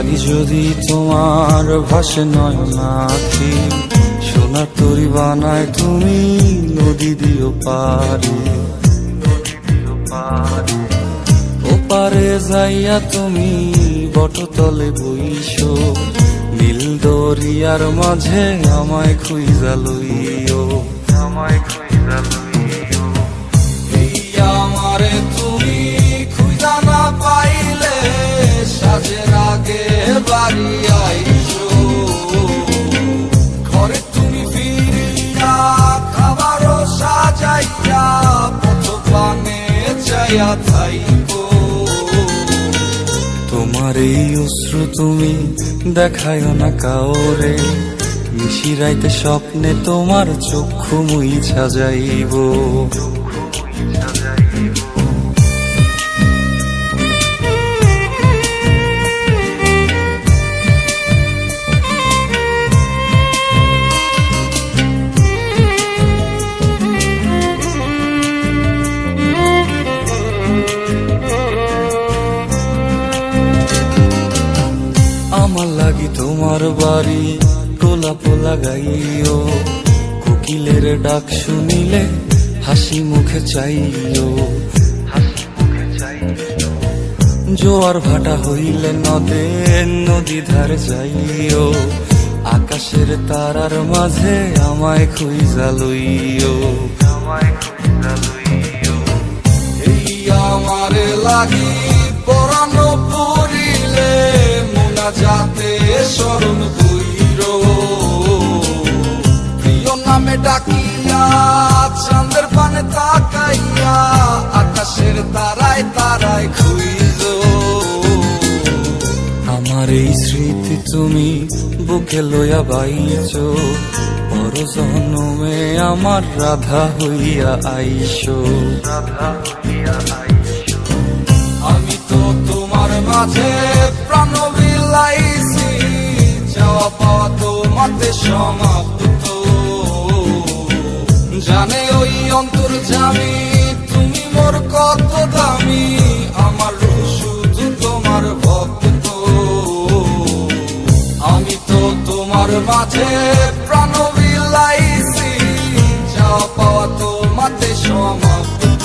লাগি যদি তোমার ভাসে নয়নাখি, সোনার তরি বানায় তুমি নদী দিও পারে। ওপারে যাইয়া তুমি বটতলে বইসো, নীল দরিয়ার মাঝে আমায় খুঁজা লইও, আমায় খুঁজা লইও। এই আমারে তুমি খুঁজা না পাইলে সাজের আগে বাড়ি আইসো, ঘরে তুমি ফিরিয়া খাবারও সাজাইয়া পথ পানে চাইয়া থাইকো। তোমার এই অশ্রু তুমি দেখায় না কাউরে, নিশিরাইতে স্বপ্নে তোমার চক্ষু মুইছা যাইব। আমার লাগি তোমার বাড়ি গোলাপ লাগাইও, কোকিলের ডাক শুনিলে হাসি মুখে চাইও। জোয়ার ভাটা হইলে নদে নদী ধারে যাইও, আকাশের তারার মাঝে আমায় খুঁজা লইও, আমায় খুঁজা লইও। এই আমারে লাগি পরানো পড়িলে যাতে স্মরণ কইর, প্রিয় নামে ডাকিয়া চাঁদের পানে তাকাইয়া আকাশের তারায় তারায় খুইজ। আমার এই স্মৃতি তুমি বুকে লইয়া বাইছ, পর জন্মে আমার রাধা হইয়া আইসো, রাধা হইয়া আইসো। আমি তো তোমার মাঝে প্রাণ বিলাইছি, যাওয়া পাওয়া তোমাতে সমাপ্ত। জানে ওই অন্তর্যামী তুমি মোর কত দামি, আমার শুধু তোমার ভক্ত। আমি তো তোমার মাঝে প্রাণ বিলাইছি, যাওয়া পাওয়া তোমাতে সমাপ্ত।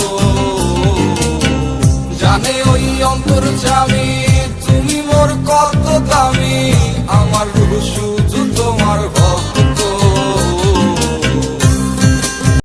জানে ওই অন্তর্যামী তুমি মোর কত দামি, আমার রূপ